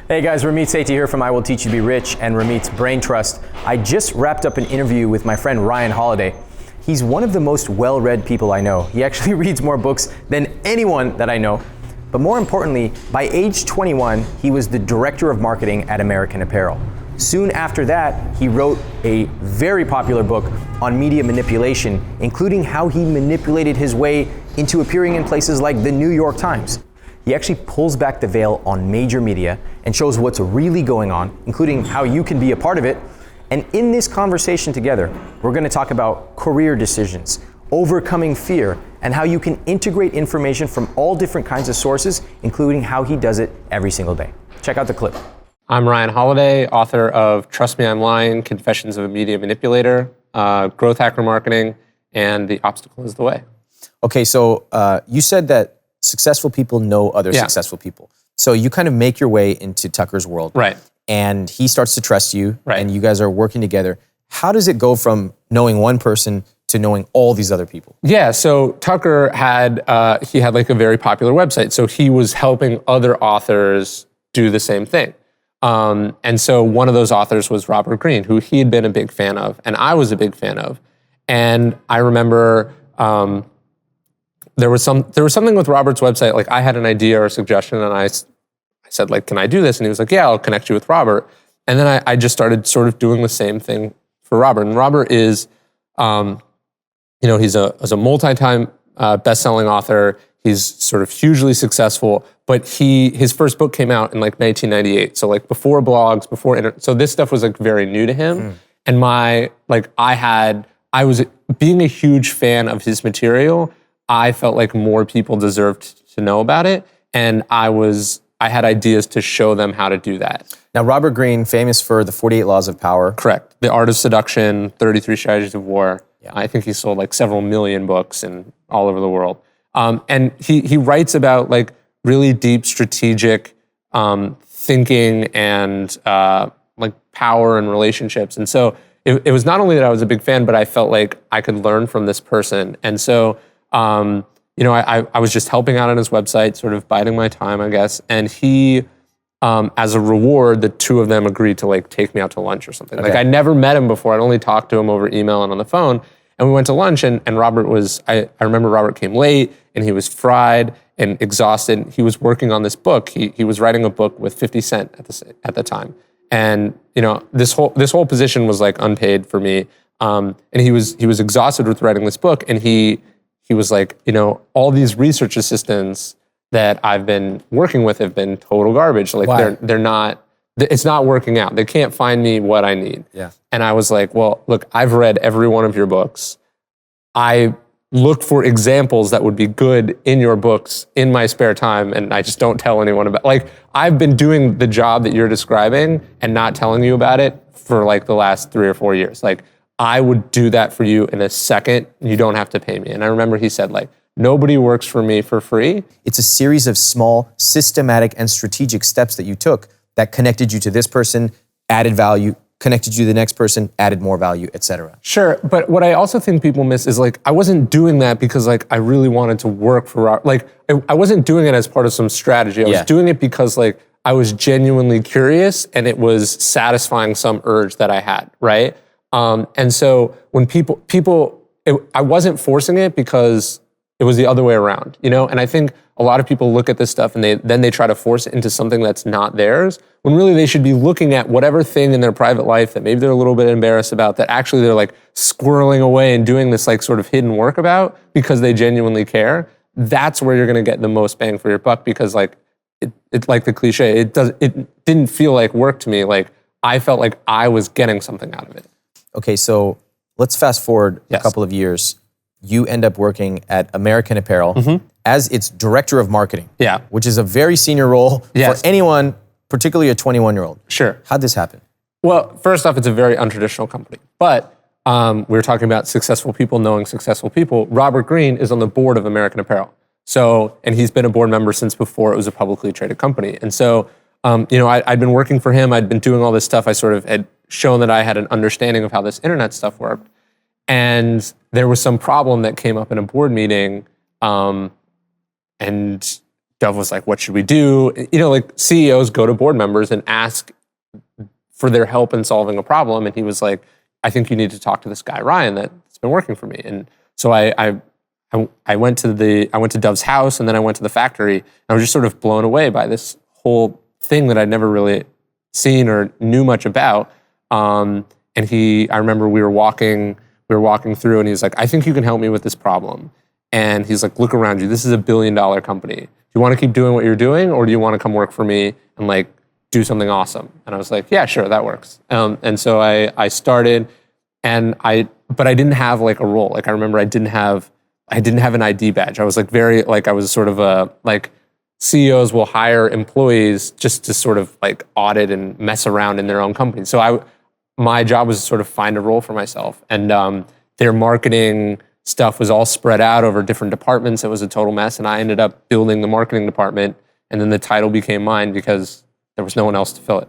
Hey guys, Ramit Sethi here from I Will Teach You to Be Rich and Ramit's Brain Trust. I just wrapped up an interview with my friend Ryan Holiday. He's one of the most well-read people I know. He actually reads more books than anyone that I know. But more importantly, by age 21, he was the director of marketing at American Apparel. Soon after that, he wrote a very popular book on media manipulation, including how he manipulated his way into appearing in places like the New York Times. He actually pulls back the veil on major media and shows what's really going on, including how you can be a part of it. And in this conversation together, we're going to talk about career decisions, overcoming fear, and how you can integrate information from all different kinds of sources, including how he does it every single day. Check out the clip. I'm Ryan Holiday, author of Trust Me, I'm Lying, Confessions of a Media Manipulator, Growth Hacker Marketing, and The Obstacle is the Way. Okay, so you said that successful people know other successful people. So you kind of make your way into Tucker's world. Right. And he starts to trust you, right, and you guys are working together. How does it go from knowing one person to knowing all these other people? Yeah, so Tucker had like a very popular website. So he was helping other authors do the same thing. And so one of those authors was Robert Greene, who he had been a big fan of, and I was a big fan of. And I remember there was something with Robert's website. Like I had an idea or a suggestion, and I said, like, can I do this? And he was like, yeah, I'll connect you with Robert. And then I just started sort of doing the same thing for Robert. And Robert is, he's a multi-time best-selling author. He's sort of hugely successful, but his first book came out in like 1998. So like before blogs, so this stuff was like very new to him. And I was being a huge fan of his material. I felt like more people deserved to know about it. And I had ideas to show them how to do that. Now, Robert Greene, famous for the 48 Laws of Power. Correct. The Art of Seduction, 33 Strategies of War. Yeah. I think he sold like several million books all over the world. And he writes about like really deep strategic thinking and like power and relationships. And so it was not only that I was a big fan, but I felt like I could learn from this person. And so, I was just helping out on his website, sort of biding my time, I guess. And he, as a reward, the two of them agreed to like take me out to lunch or something. Okay. Like I never met him before. I'd only talked to him over email and on the phone. And we went to lunch, and Robert I remember Robert came late, and he was fried and exhausted. He was working on this book. He was writing a book with 50 Cent at the time. And, this whole position was like unpaid for me. And he was exhausted with writing this book. And he was like, all these research assistants that I've been working with have been total garbage. Like they're not, it's not working out. They can't find me what I need. Yeah. And I was like, well, look, I've read every one of your books. I look for examples that would be good in your books in my spare time, and I just don't tell anyone about. Like, I've been doing the job that you're describing and not telling you about it for like the last 3 or 4 years. Like, I would do that for you in a second. You don't have to pay me. And I remember he said, like, nobody works for me for free. It's a series of small, systematic, and strategic steps that you took that connected you to this person, added value, connected you to the next person, added more value, etc. Sure, but what I also think people miss is like, I wasn't doing that because like I really wanted to work for Robert. Like, I wasn't doing it as part of some strategy. I was doing it because like I was genuinely curious, and it was satisfying some urge that I had, right? And so when I wasn't forcing it because it was the other way around, And I think a lot of people look at this stuff and then they try to force it into something that's not theirs, when really they should be looking at whatever thing in their private life that maybe they're a little bit embarrassed about, that actually they're like squirreling away and doing this like sort of hidden work about because they genuinely care. That's where you're going to get the most bang for your buck, because like it's like the cliche, it didn't feel like work to me. Like I felt like I was getting something out of it. Okay, so let's fast forward a couple of years. You end up working at American Apparel as its director of marketing, which is a very senior role for anyone, particularly a 21-year-old. Sure. How'd this happen? Well, first off, it's a very untraditional company. But we were talking about successful people knowing successful people. Robert Greene is on the board of American Apparel. So, and he's been a board member since before it was a publicly traded company. And so, I'd been working for him. I'd been doing all this stuff. I sort of had shown that I had an understanding of how this internet stuff worked. And there was some problem that came up in a board meeting, and Dove was like, what should we do? You know, like CEOs go to board members and ask for their help in solving a problem. And he was like, I think you need to talk to this guy, Ryan, that's been working for me. And so I went to Dove's house, and then I went to the factory. And I was just sort of blown away by this whole thing that I'd never really seen or knew much about. And I remember we were walking through, and he was like, I think you can help me with this problem. And he's like, look around you. This is $1 billion company. Do you want to keep doing what you're doing, or do you want to come work for me and like do something awesome? And I was like, yeah, sure, that works. And so I started, but I didn't have like a role. Like I remember I didn't have an ID badge. I was like I was sort of like CEOs will hire employees just to sort of like audit and mess around in their own company. So my job was to sort of find a role for myself. And their marketing stuff was all spread out over different departments. It was a total mess. And I ended up building the marketing department. And then the title became mine because there was no one else to fill it.